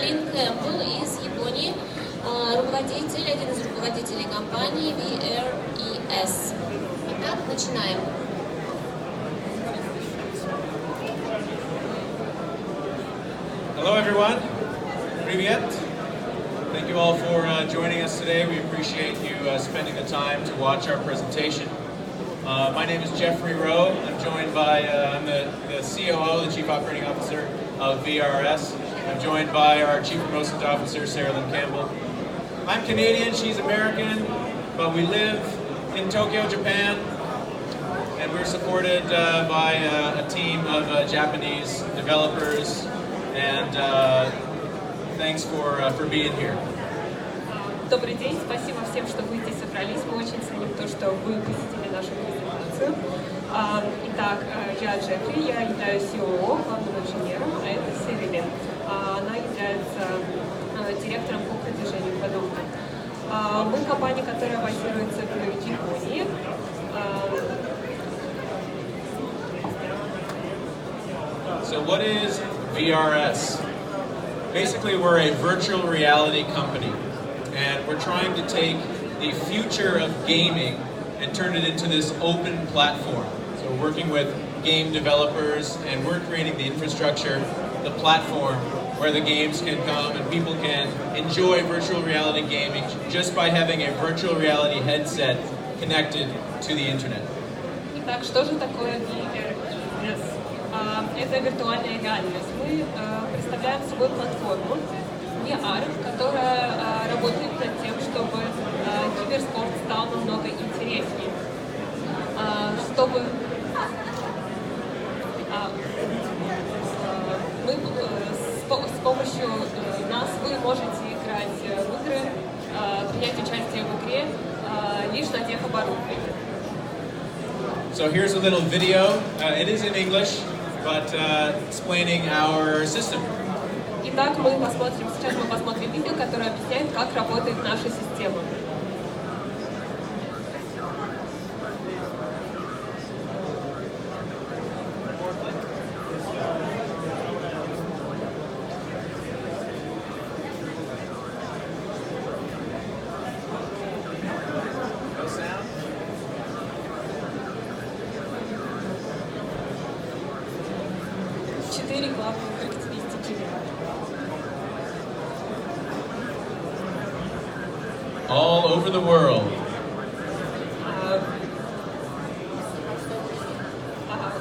Сэрин Кэмпбелл из Японии, один из руководителей компании VRES. Итак, начинаем. Hello everyone, привет. Thank you all for joining us today. We appreciate you spending the time to watch our presentation. My name is Jeffrey Rowe. I'm joined by, I'm the COO, the Chief Operating Officer of VRS. I'm joined by our Chief Promotions Officer, Sarah Lynn Campbell. I'm Canadian, she's American, but we live in Tokyo, Japan, and we're supported by a team of Japanese developers, and thanks for being here. Добрый день, спасибо всем, что вы здесь собрались. Мы очень ценим то, что вы посетили нашу презентацию. Итак, я Джеффри, я являюсь COO, главным инженером, а это Сэрин. Она является директором по продвижению продукта. Мы компания, которая базируется в Японии. So what is VRS? Basically, we're a virtual reality company, and we're trying to take the future of gaming and turn it into this open platform. So we're working with game developers, and we're creating the infrastructure, the platform where the games can come and people can enjoy virtual reality gaming just by having a virtual reality headset connected to the internet. Итак, что же такое VRS? Это виртуальная реальность. Мы представляем собой платформу VR, которая работает над тем, чтобы киберспорт стал намного интереснее. Чтобы с помощью нас вы можете играть в игры, принять участие в игре лишь на тех оборудованиях. So here's a little video. It is in English, but explaining our system. Итак, сейчас мы посмотрим видео, которое объясняет, как работает наша система. Четыре главные характеристики. All over the world.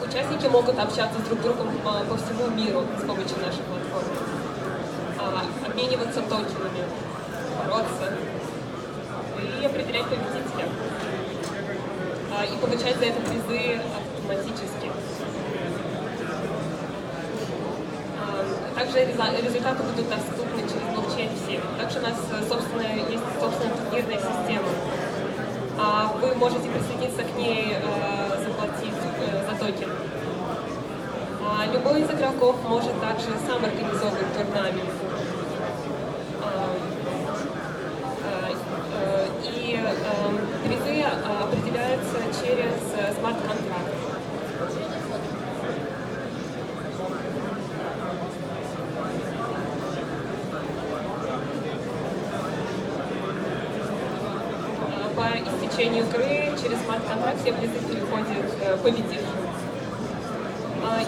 Участники могут общаться друг с другом по всему миру с помощью нашей платформы. Обмениваться токенами, бороться и определять победителя. И получать за это призы автоматически. Также результаты будут доступны через блокчейн всем. Также у нас есть собственная турнирная система. Вы можете присоединиться к ней, заплатив за токен. Любой из игроков может также сам организовывать турнамент. И призы определяются через смарт-контракт. По истечению игры через смарт-контракт все призы переходят победившим.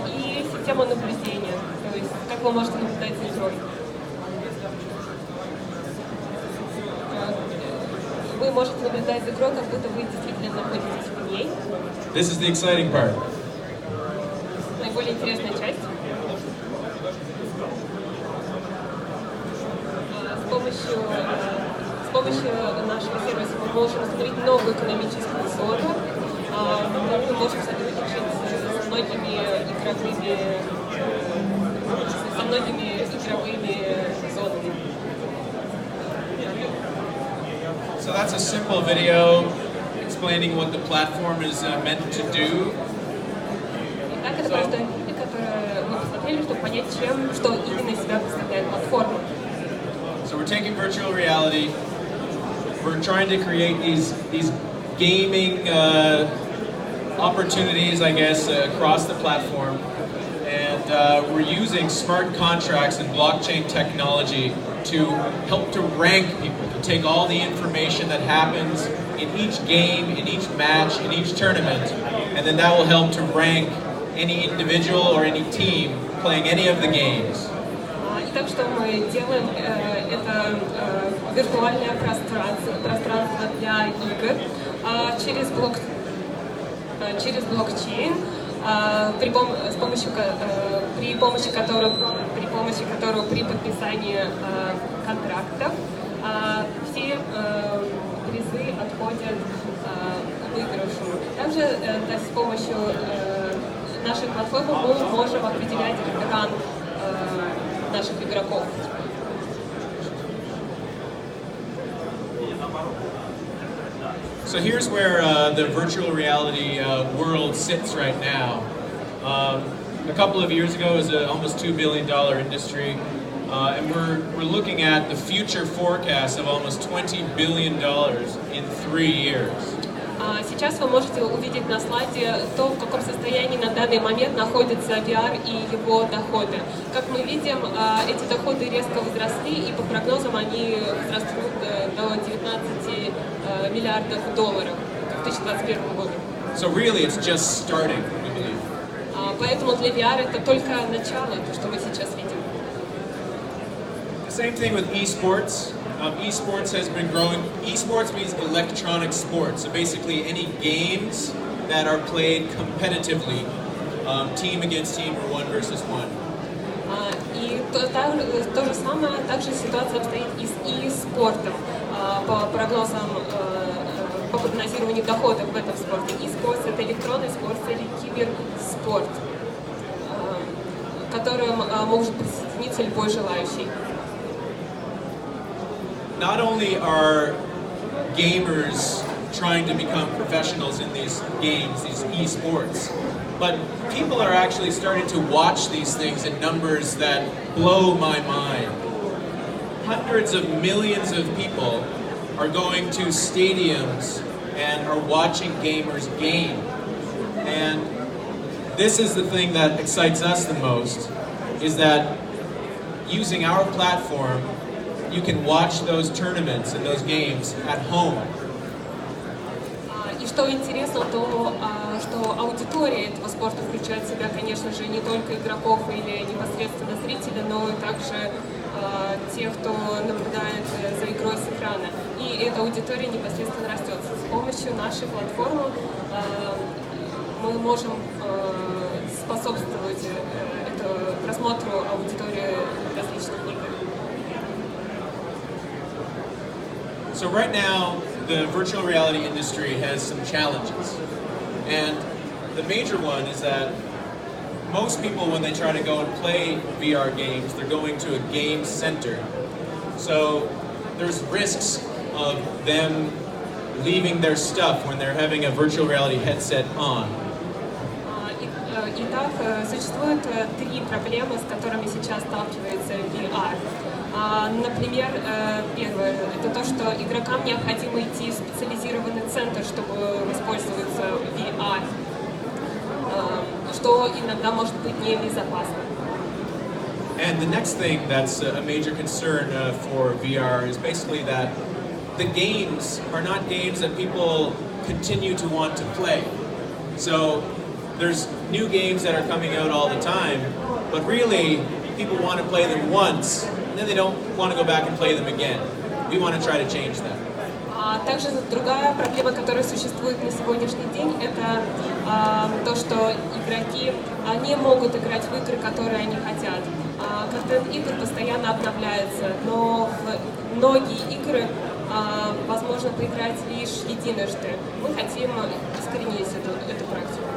И система наблюдения, то есть как вы можете наблюдать за игрой. Вы можете наблюдать за игрой, как будто вы действительно находитесь в ней. This is the exciting part. Наиболее интересная часть. С помощью нашего сервиса мы можем установить новую экономическую зону. Мы можем сотрудничать со многими игровыми зонами. So that's a simple video explaining what the platform is meant to do. Итак, это простое видео, которое мы посмотрели, чтобы понять, что именно из себя представляет платформа. So we're taking virtual reality. We're trying to create these gaming opportunities, I guess, across the platform. And we're using smart contracts and blockchain technology to help to rank people, to take all the information that happens in each game, in each match, in each tournament, and then that will help to rank any individual or any team playing any of the games. Итак, что мы делаем, это виртуальное пространство для игр через блокчейн, при помощи которого при подписании контрактов все призы отходят выигравшему. Также с помощью нашей платформы мы можем определять ранг наших игроков. So here's where the virtual reality world sits right now. A couple of years ago, it was an almost $2 billion industry, and we're looking at the future forecast of almost $20 billion in 3 years. Сейчас вы можете увидеть на слайде то, в каком состоянии на данный момент находится VR и его доходы. Как мы видим, эти доходы резко возросли, и по прогнозам они возрастут до 19 миллиардов долларов в 2021 году. So really, it's just starting, we believe. Поэтому для VR это только начало, то, что мы сейчас видим. The same thing with esports. Esports has been growing. Esports means electronic sports. So basically any games that are played competitively, team against team or one versus one. И то же самое, также ситуация обстоит и с e-спортом. По прогнозированию доходов в этом спорте. E-спорт — это электронный спорт или киберспорт, к которым может присоединиться любой желающий. Not only are gamers trying to become professionals in these games, these esports, but people are actually starting to watch these things in numbers that blow my mind. Hundreds of millions of people are going to stadiums and are watching gamers game. And this is the thing that excites us the most, is that using our platform, you can watch those tournaments and those games at home. И что интересно, то, что аудитория этого спорта включает в себя, конечно же, не только игроков или непосредственно зрителей, но и также тех, кто наблюдает за игрой с экрана. И эта аудитория непосредственно растет. С помощью нашей платформы мы можем способствовать просмотру аудитории различных игр. So right now, the virtual reality industry has some challenges. And the major one is that most people, when they try to go and play VR games, they're going to a game center. So there's risks of them leaving their stuff when they're having a virtual reality headset on. Итак, существует 3 проблемы, с которыми сейчас сталкивается VR. Например, первое – это то, что игрокам необходимо идти в специализированный центр, чтобы воспользоваться VR, что иногда может быть небезопасно. And the next thing that's a major concern for VR is basically that the games are not games that people continue to want to play. So there's new games that are coming out all the time, but really people want to play them once, and then they don't want to go back and play them again. We want to try to change that. Также другая проблема, которая существует на сегодняшний день, это то, что игроки не могут играть в игры, которые они хотят. Контент игр постоянно обновляется, но в многие игры возможно поиграть лишь единожды. Мы хотим искоренить эту практику.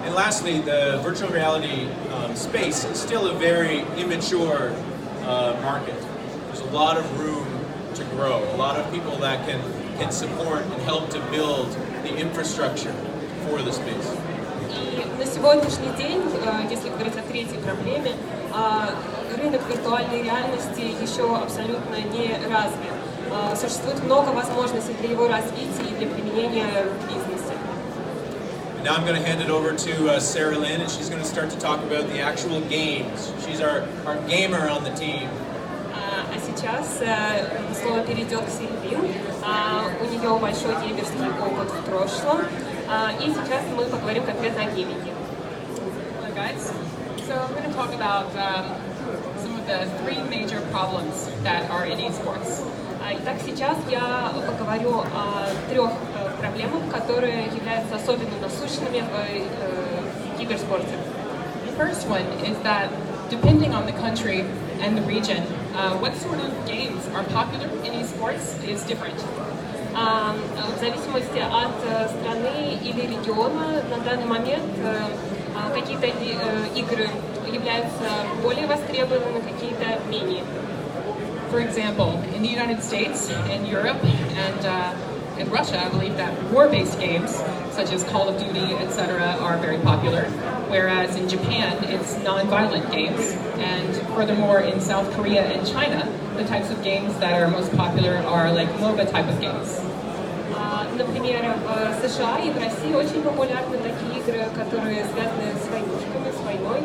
And lastly, the virtual reality space is still a very immature market. There's a lot of room to grow, a lot of people that can support and help to build the infrastructure for the space. И на сегодняшний день, если говорить о третьей проблеме, рынок виртуальной реальности еще абсолютно не развит. Существует много возможностей для его развития и для применения в бизнесе. And now I'm going to hand it over to Sarah Lynn, and she's going to start to talk about the actual games. She's our gamer on the team. А сейчас слово перейдет к Сильвин. У нее большой геймерский опыт в прошлом. И сейчас мы поговорим конкретно о гейминге. Hello guys. So I'm going to talk about some of the three major problems that are in esports. Итак, сейчас я поговорю о трех проблемах, которые являются особенно насущными в киберспорте. The first one is that depending on the country and the region, what sort of games are popular in esports is different. В зависимости от страны или региона на данный момент какие-то игры являются более востребованными, какие-то менее. For example, in the United States and Europe and in Russia, I believe that war-based games such as Call of Duty, etc., are very popular, whereas in Japan it's non-violent games, and furthermore in South Korea and China, the types of games that are most popular are like MOBA type of games. Например, в США и в России очень популярны такие игры, которые связаны с войнушками, с войной,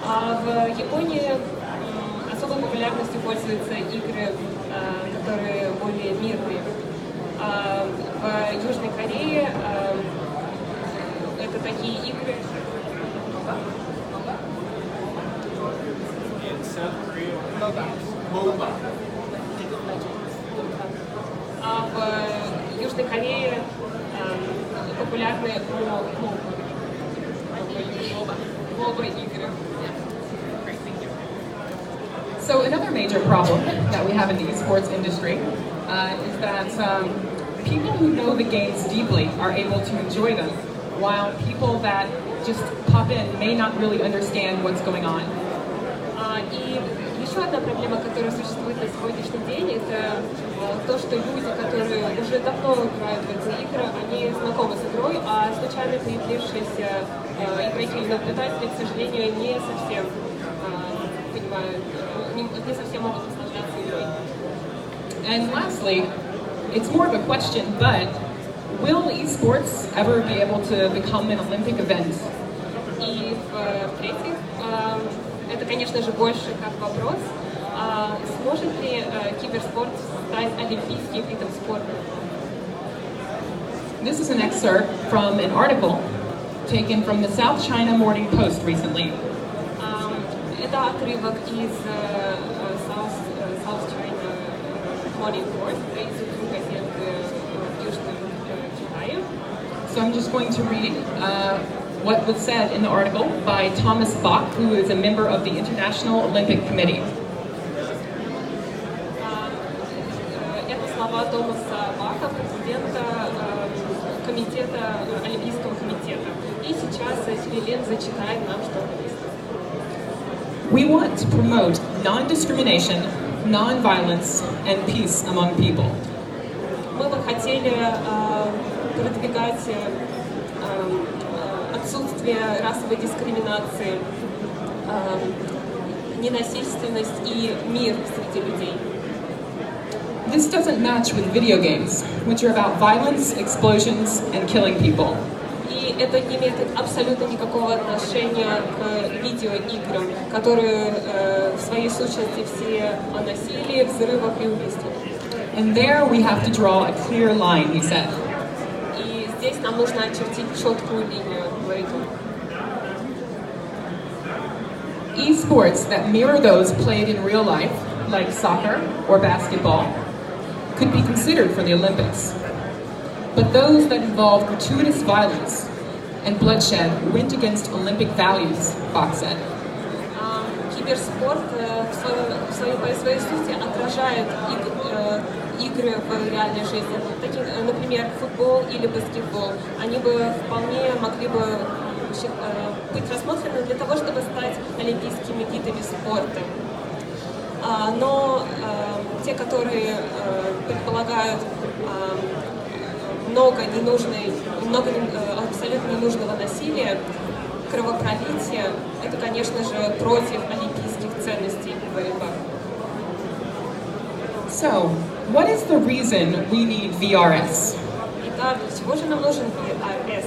а в Японии особой популярностью пользуются игры, которые более мирные. В Южной Корее это такие игры. А в Южной Корее популярны MOBA игры. So another major problem that we have in the esports industry is that people who know the games deeply are able to enjoy them, while people that just pop in may not really understand what's going on. И еще одна проблема, которая существует на сегодняшний день, это то, что люди, которые уже давно играют в эти игры, они знакомы с игрой, а случайно появившиеся игроки или наблюдатели, к сожалению, не совсем понимают, не совсем могут наслаждаться игрой. And lastly, it's more of a question, but will esports ever be able to become an Olympic event? И в-третьих, это, конечно же, больше как вопрос, сможет ли киберспорт стать олимпийским видом спорта? This is an excerpt from an article taken from the South China Morning Post recently. Это отрывок из South China Morning Post, из газеты в Южном Китае. So I'm just going to read what was said in the article by Thomas Bach, who is a member of the International Olympic Committee. Это слова Томаса Баха, президента комитета, Олимпийского комитета. И сейчас Силилен зачитает нам, что написано. We want to promote non-discrimination, non-violence, and peace among people. Мы бы хотели продвигать отсутствие расовой дискриминации, ненасильственность и мир среди людей. This doesn't match with video games, which are about violence, explosions, and killing people. И это не имеет абсолютно никакого отношения к видеоиграм, которые в своей сущности все о насилии, взрывах и убийствах. And there we have to draw a clear line, he said. И здесь нам нужно очертить четкую линию, говорит он. Esports that mirror those played in real life, like soccer or basketball, could be considered for the Olympics. But those that involve gratuitous violence and bloodshed went against Olympic values, Bach said. Киберспорт по своей сути отражает игры в реальной жизни. Такие, например, футбол или баскетбол. Они бы вполне могли бы быть рассмотрены для того, чтобы стать олимпийскими видами спорта. Но те, которые предполагают много абсолютно ненужного насилия, кровопролития, это, конечно же, против олимпийских ценностей, говорит Бах. So, what is the reason we need VRS? Итак, для чего же нам нужен VRS?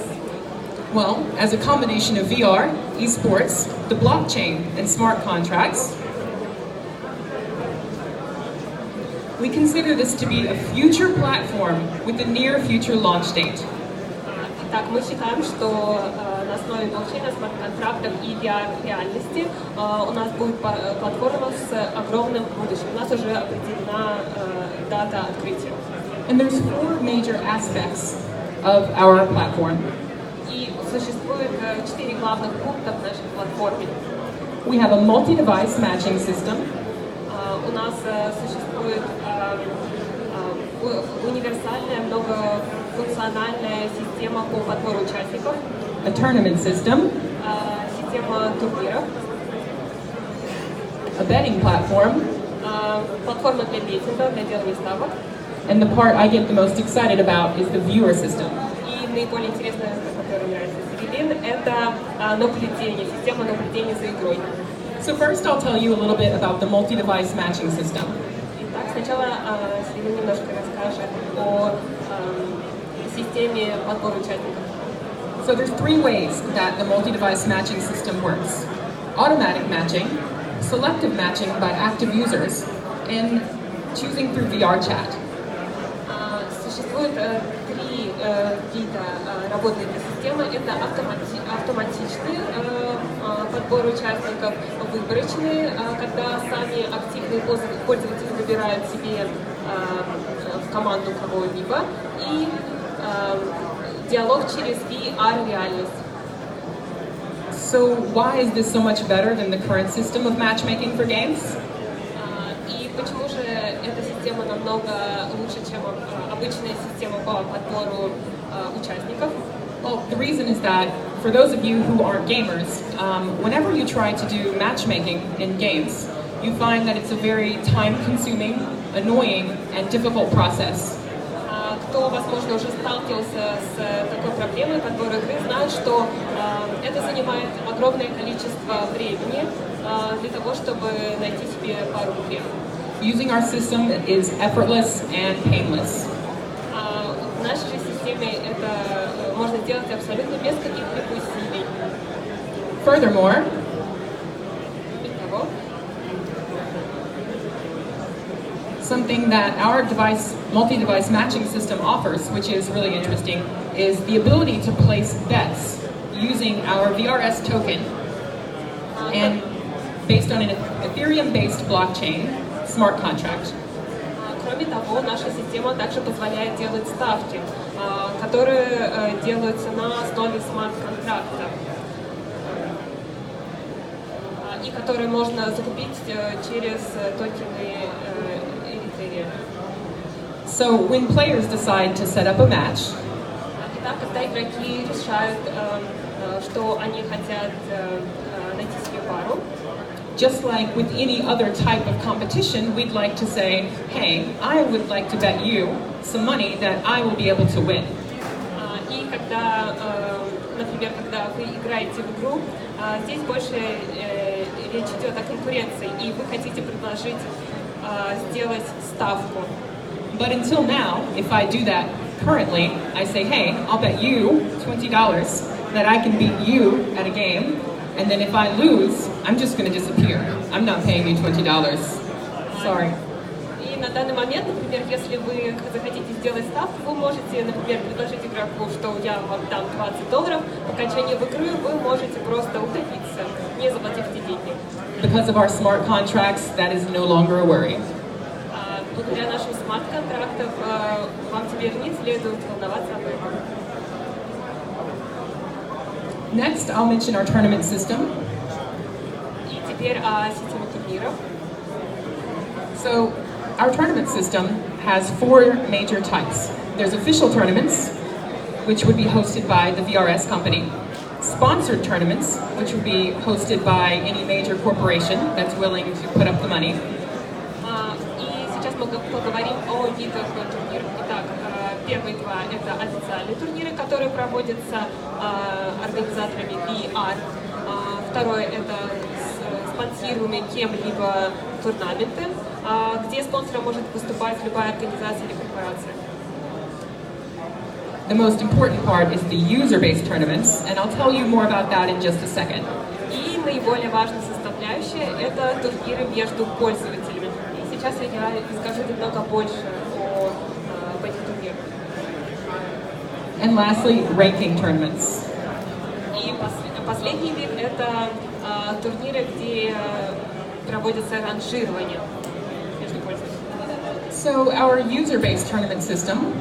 Well, as a combination of VR, esports, the blockchain, and smart contracts, we consider this to be a future platform with a near future launch date. Итак, мы считаем, что на основе блокчейна, смарт-контрактов и VR-реальности у нас будет платформа с огромным будущим. У нас уже определена дата открытия. And there's 4 major aspects of our platform. И существует 4 главных пункта в нашей платформе. We have a multi-device matching system. У нас существует универсальная многофункциональная система по подбору участников, A tournament system, система турниров, a betting platform, платформа для беттинга, для делания ставок. and the part I get the most excited about is the viewer system. И наиболее интересная, которая нравится Севелин, это наблюдение, система наблюдения за игрой. So first I'll tell you a little bit about the multi-device matching system. Итак, сначала Севелин немножко расскажет о системе подбора участников. So there's 3 ways that the multi-device matching system works. Automatic matching, selective matching by active users, and choosing through VR chat. Существует 3 вида работы этой системы. Это автоматичный подбор участников, выборочный, когда сами активные пользователи выбирают себе в команду кого-либо, и диалог через VR-реальность. So why is this so much better than the current system of matchmaking for games? И почему же эта система намного лучше, чем обычная система по подбору участников? Well, the reason is that for those of you who aren't gamers, whenever you try to do matchmaking in games, you find that it's a very time-consuming, annoying, and difficult process. Кто, возможно, уже сталкивался с такой проблемой подбора игры, знает, что это занимает огромное количество времени для того, чтобы найти себе пару в игре. Using our system is effortless and painless. В нашей же системе это можно сделать абсолютно без каких-либо усилий. Furthermore, something that our multi-device matching system offers, which is really interesting, is the ability to place bets using our VRS token and based on an Ethereum-based blockchain smart contract. Кроме того, наша система также позволяет делать ставки, которые делаются на основе смарт-контракта, и которые можно закупить через токены Ethereum. So when players decide to set up a match, Итак, когда игроки решают, что они хотят найти себе пару, just like with any other type of competition, we'd like to say, hey, I would like to bet you some money that I will be able to win. И когда, например, когда вы играете в игру, здесь больше речь идет о конкуренции, и вы хотите предложить сделать ставку. But until now, if I do that currently, I say, hey, I'll bet you $20 that I can beat you at a game, and then if I lose, I'm just going to disappear. I'm not paying you $20. Sorry. И на данный момент, например, если вы захотите сделать ставку, вы можете, например, предложить игроку, что я вам дам $20, по окончании игры вы можете просто утопиться, не заплатив эти деньги. Because of our smart contracts, that is no longer a worry. Благодаря нашим смарт-контрактам вам теперь не следует волноваться об этом. Next, I'll mention our tournament system. И теперь о системе турниров. So, our tournament system has 4 major types. There's official tournaments, which would be hosted by the VRS company. Sponsored tournaments, which would be hosted by any major corporation that's willing to put up the money. И сейчас мы поговорим о видах турниров. Итак, первые 2 – это официальные турниры, которые проводятся организаторами VR. Второе – это спонсируемые кем-либо турнаменты, где спонсором может выступать любая организация или корпорация. the most important part is the user-based tournaments, and I'll tell you more about that in just a second. И наиболее важная составляющая – это турниры между пользователями. И сейчас я скажу немного больше об этих турнирах. And lastly, ranking tournaments. И последний вид – это турниры, где проводится ранжирование между пользователями. So our user-based tournament system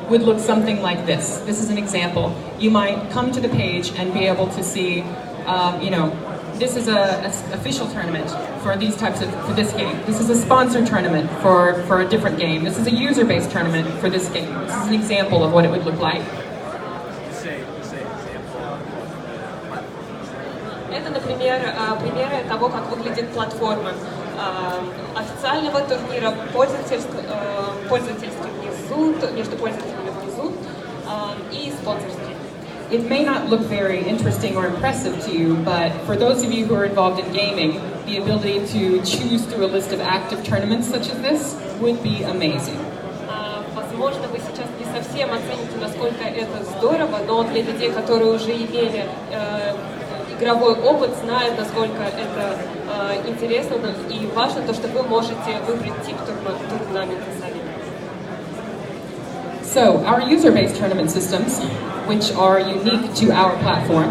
would look something like this. This is an example. You might come to the page and be able to see, this is an official tournament for these for this game. This is a sponsored tournament for a different game. This is a user-based tournament for this game. This is an example of what it would look like. Это, например, примеры того, как выглядит платформа официального турнира, пользовательский внизу, между пользователями внизу и спонсорский. It may not look very interesting or impressive to you, but for those of you who are involved in gaming, the ability to choose through a list of active tournaments such as this would be amazing. Возможно, вы сейчас не совсем оцените, насколько это здорово, но для людей, которые уже имели игровой опыт, знают, насколько это интересно и важно, то, что вы можете выбрать тип турнамента сами. So, our user-based tournament systems, which are unique to our platform,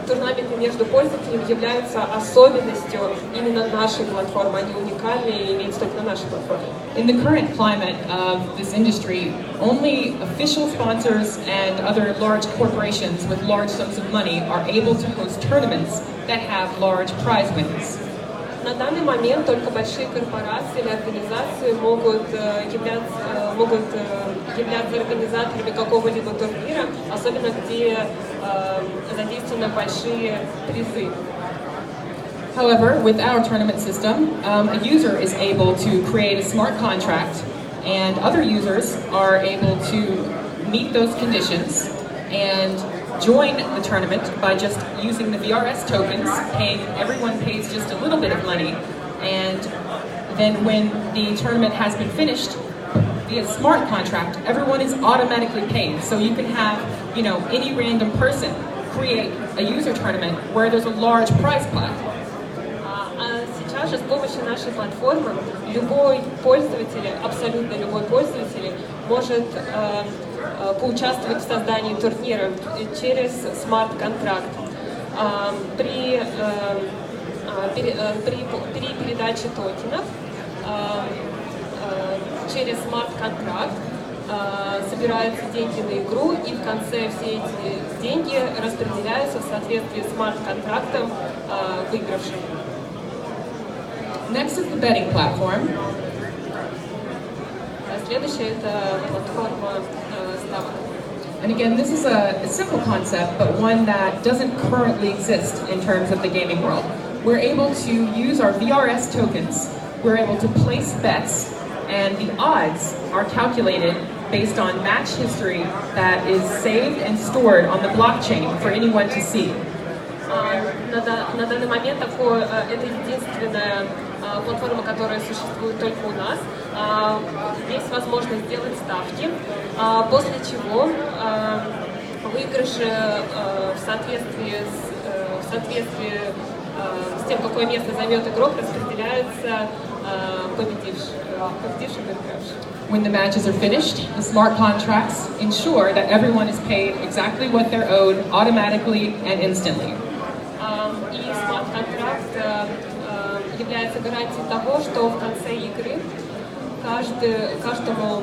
турнаменты между пользователями являются особенностью именно нашей платформы. Они уникальны и имеются только на нашей платформе. In the current climate of this industry, only official sponsors and other large corporations with large sums of money are able to host tournaments that have large prize winnings. На данный момент только большие корпорации или организации могут являться организаторами какого-либо турнира, особенно где задействованы большие призы. However, with our tournament system, a user is able to create a smart contract, and other users are able to meet those conditions and join the tournament by just using the VRS tokens, everyone pays just a little bit of money, and then when the tournament has been finished, via smart contract, everyone is automatically paid. So you can have, any random person create a user tournament where there's a large prize pot. Сейчас же с помощью нашей платформы любой пользователь, абсолютно любой пользователь может поучаствовать в создании турнира через смарт-контракт. При передаче токенов через смарт-контракт собираются деньги на игру, и в конце все эти деньги распределяются в соответствии с смарт-контрактом выигравшим. Next is the betting platform. Следующая это платформа ставок. And again, this is a simple concept, but one that doesn't currently exist in terms of the gaming world. We're able to use our VRS tokens, we're able to place bets, and the odds are calculated based on match history that is saved and stored on the blockchain for anyone to see. На данный момент это единственная платформа, которая существует только у нас. Есть возможность сделать ставки, после чего выигрыши в соответствии с тем, какое место займет игрок, распределяются победившим и проигравшим. When the matches are finished, the smart contracts ensure that everyone is paid exactly what they're owed automatically and instantly. И смарт-контракт является гарантией того, что в конце игры каждому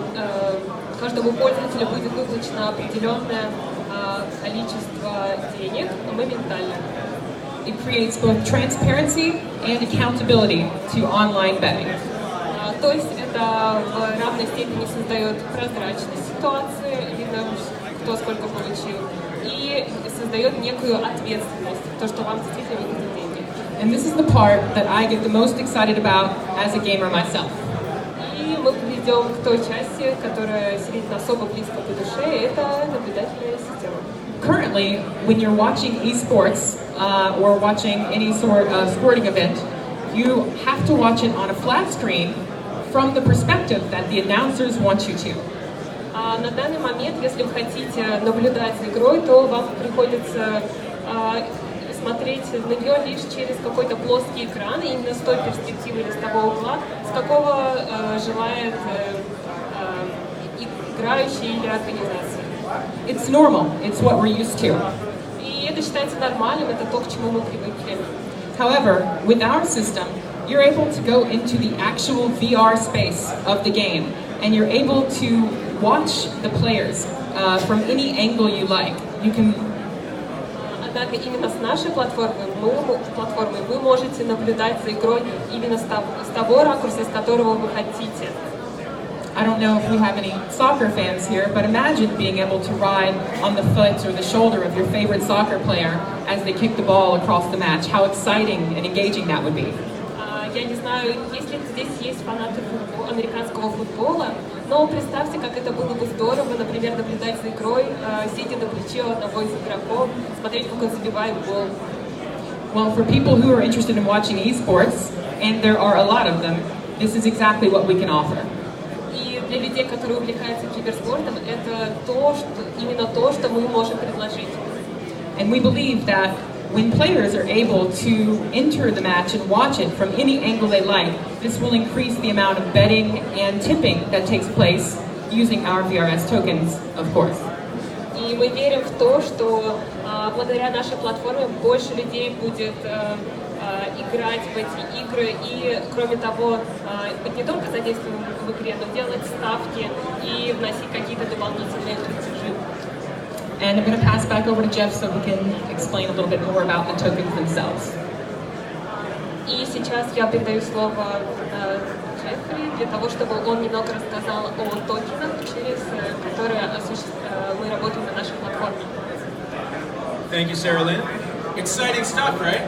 пользователю будет выплачено определенное количество денег моментально. It creates both transparency and accountability to online betting. То есть это в равной степени создает прозрачность ситуации, видно, кто сколько получил, и создает некую ответственность, то, что вам действительно выплатят деньги. And this is the part that I get the most excited about as a gamer myself. И мы перейдем к той части, которая сидит особо близко по душе, это наблюдательная система. Currently, when you're watching esports or watching any sort of sporting event, you have to watch it on a flat screen from the perspective that the announcers want you to. На данный момент, если вы хотите наблюдать за игрой, то вам приходится смотреть на нее лишь через какой-то плоский экран, именно с той перспективы или с того угла, с какого желает играющий или организация. It's normal. It's what we're used to. И это считается нормальным, это то, к чему мы привыкли. However, with our system, you're able to go into the actual VR space of the game, and you're able to watch the players from any angle you like. You can. Однако именно с нашей платформой вы можете наблюдать за игрой именно с того ракурса, с которого вы хотите. I don't know if we have any soccer fans here, but imagine being able to ride on the foot or the shoulder of your favorite soccer player as they kick the ball across the match. How exciting and engaging that would be. Я не знаю, если здесь есть фанаты американского футбола, но представьте, как это было бы здорово, например, наблюдать за игрой, сидя на плече одного из игроков, смотреть, как он забивает гол. Well, for people who are interested in watching esports, and there are a lot of them, this is exactly what we can offer. И для людей, которые увлекаются киберспортом, это именно то, что мы можем предложить. And we believe that when players are able to enter the match and watch it from any angle they like, this will increase the amount of betting and tipping that takes place using our VRS tokens, of course. И мы верим в то, что благодаря нашей платформе больше людей будет играть в эти игры и, кроме того, быть не только задействованным в игре, но делать ставки и вносить какие-то дополнительные платежи. And I'm going to pass back over to Jeff so we can explain a little bit more about the tokens themselves. И сейчас я передаю слово Джеффри для того, чтобы он немного рассказал о токенах, через которые мы работаем на нашей платформе. Thank you, Sarah Lynn. Exciting stuff, right?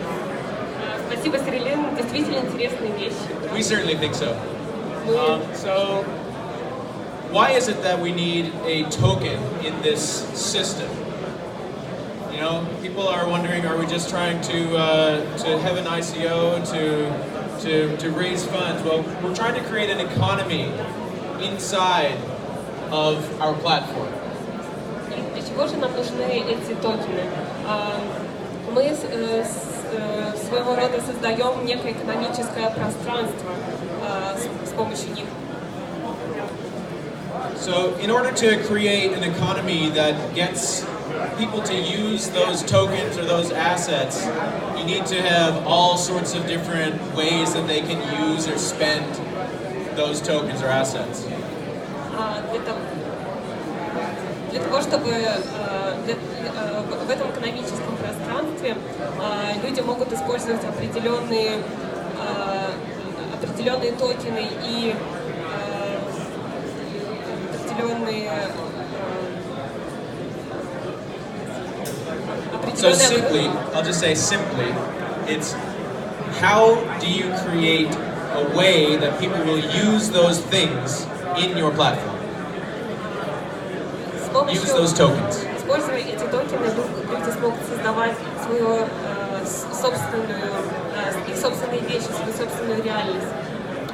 Спасибо, Сарилин. Действительно интересные вещи. We certainly think so. So, why is it that we need a token in this system? You know, people are wondering, are we just trying to have an ICO to raise funds? Well, we're trying to create an economy inside of our platform. Для чего же нам нужны эти токены? Мы своего рода создаем некое экономическое пространство с помощью них. So in order to create an economy that gets people to use those tokens or those assets, you need to have all sorts of different ways that they can use or spend those tokens or assets. Для того, чтобы в этом экономическом пространстве люди могут использовать определенные токены и So simply, I'll just say simply, it's how do you create a way that people will use those things in your platform? Use those tokens. Используя эти токены, люди смогут создавать свою собственные вещи, свою собственную реальность.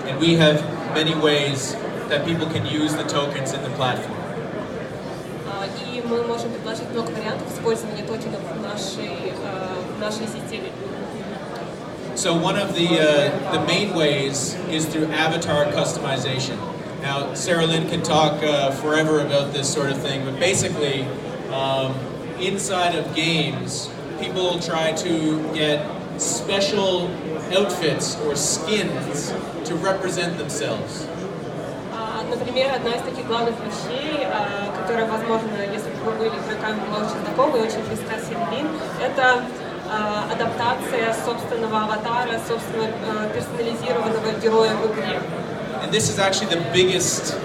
And we have many ways that people can use the tokens in the platform. И мы можем предложить много вариантов использования токенов в нашей системе. So one of the main ways is through avatar customization. Now, Sarah Lynn can talk forever about this sort of thing, but basically, inside of games, people try to get special outfits or skins to represent themselves. Например, одна из таких главных вещей, которая, возможно, если бы вы были игроками, была очень знакома и очень близка с Сильвин, это адаптация собственного аватара, собственного персонализированного героя в игре. And this is actually the biggest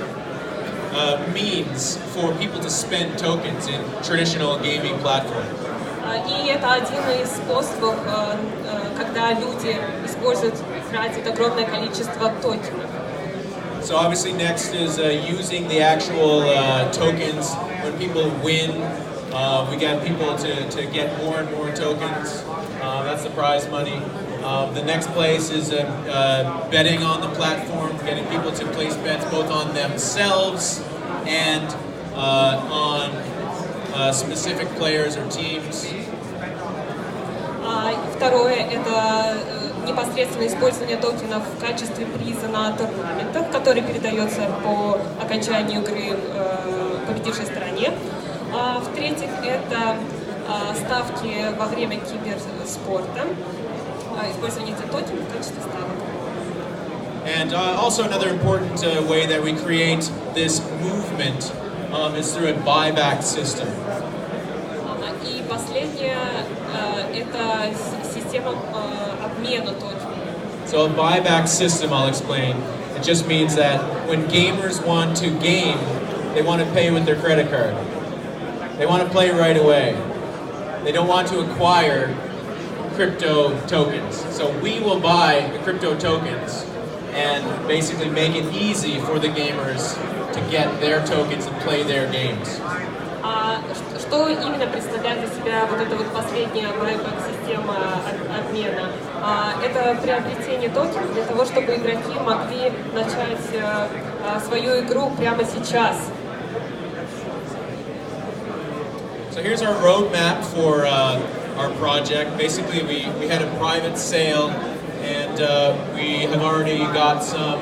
means for people to spend tokens in traditional gaming platforms. И это один из способов, когда люди используют, тратят огромное количество токенов. So obviously next is using the actual tokens. When people win, we get people to get more and more tokens. That's the prize money. The next place is betting on the platform, getting people to place bets both on themselves and on specific players or teams. Второе – это непосредственно использование токенов в качестве приза на турнаментах, который передается по окончанию игры победившей стороне. В-третьих, это ставки во время киберспорта, использование этих токенов в качестве ставок. And also another important way that we create this movement is through a buyback system. И последнее – это система обмена токенов. So a buyback system, I'll explain. It just means that when gamers want to game, they want to pay with their credit card. They want to play right away. They don't want to acquire crypto tokens. So we will buy the crypto tokens and basically make it easy for the gamers to get their tokens and play their games. Что именно представляет из себя вот эта вот последняя бuyback-система обмена? Это приобретение токенов для того, чтобы игроки могли начать свою игру прямо сейчас. So here's our roadmap for our project. Basically, we had a private sale, and we have already got some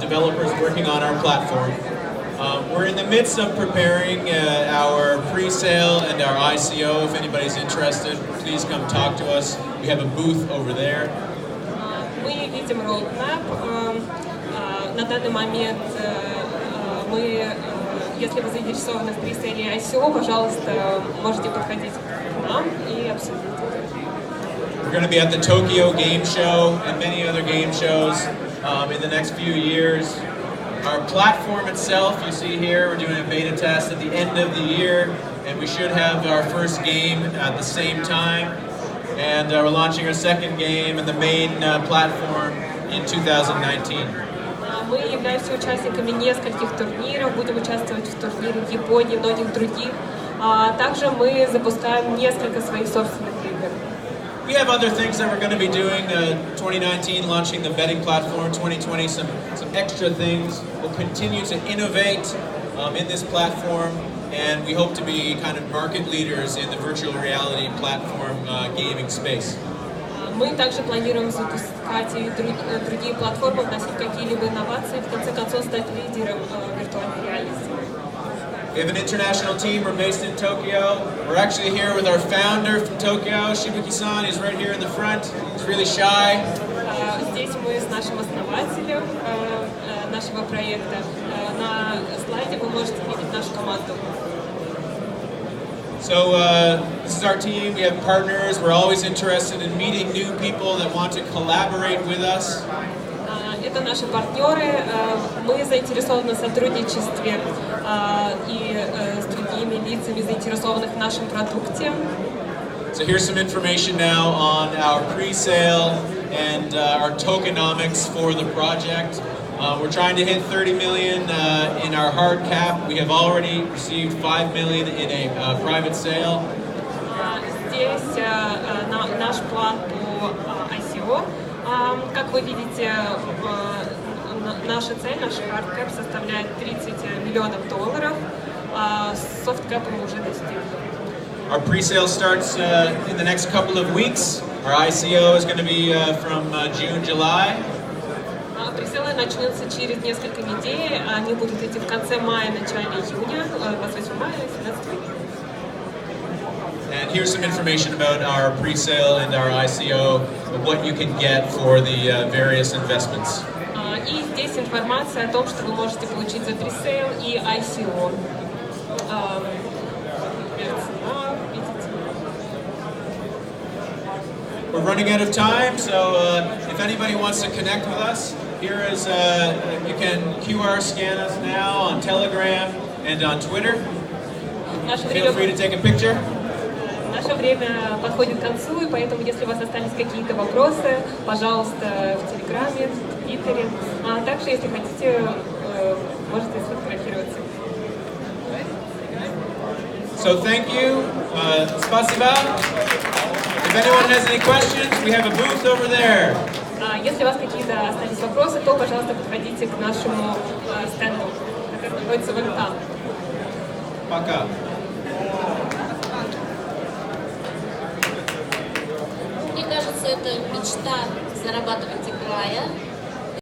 developers working on our platform. We're in the midst of preparing our pre-sale and our ICO. If anybody's interested, please come talk to us. We have a booth over there. Мы видим roadmap. На данный момент мы, если вы заинтересованы в pre-sale и ICO, пожалуйста, можете подходить к нам и обсудить. We're going to be at the Tokyo Game Show and many other game shows in the next few years. Our platform itself, you see here, we're doing a beta test at the end of the year, and we should have our first game at the same time. And we're launching our second game and the main platform in 2019. Мы являемся участниками нескольких турниров, будем участвовать в турнире в Японии и многих других. Также мы запускаем несколько своих собственных игр. We have other things that we're going to be doing. 2019, launching the betting platform. 2020, some extra things. We'll continue to innovate in this platform, and we hope to be kind of market leaders in the virtual reality platform gaming space. Мы также планируем запускать и другие платформы, вносить какие-либо инновации, в конце концов стать лидером виртуальной реальности. We have an international team. We're based in Tokyo. We're actually here with our founder from Tokyo, Shibuki-san. He's right here in the front. He's really shy. Здесь мы с нашим основателем нашего проекта. На слайде вы можете видеть нашу команду. So this is our team. We have partners. We're always interested in meeting new people that want to collaborate with us. Это наши партнеры. Мы заинтересованы в сотрудничестве и с другими лицами, заинтересованных в нашем продукте. So here's some information now on our pre-sale and our tokenomics for the project. We're trying to hit 30 million in our hard cap. We have already received 5 million in a private sale. Здесь наш план по ICO. Как вы видите, наша цель, наш hardcap составляет $30 миллионов. Softcap мы уже достигли. Our pre-sale starts in the next couple of weeks. Our ICO is going to be from June, July. Пресейлы начнутся через несколько недель. Они будут идти в конце мая, начале июня, 28 мая, 17 июня. And here's some information about our pre-sale and our ICO, what you can get for the various investments. И здесь информация о том, что вы можете получить за пресейл и ICO. We're running out of time, so if anybody wants to connect with us, here is, you can QR scan us now on Telegram and on Twitter. Feel free to take a picture. Наше время подходит к концу, и поэтому, если у вас остались какие-то вопросы, пожалуйста, в Телеграме, в Твиттере. А также, если хотите, можете сфотографироваться. So thank you. Спасибо. If anyone has any questions, we have a booth over there. Если у вас какие-то остались вопросы, то, пожалуйста, подходите к нашему стенду, который находится вон там. Пока. Мне кажется, это мечта зарабатывать играя.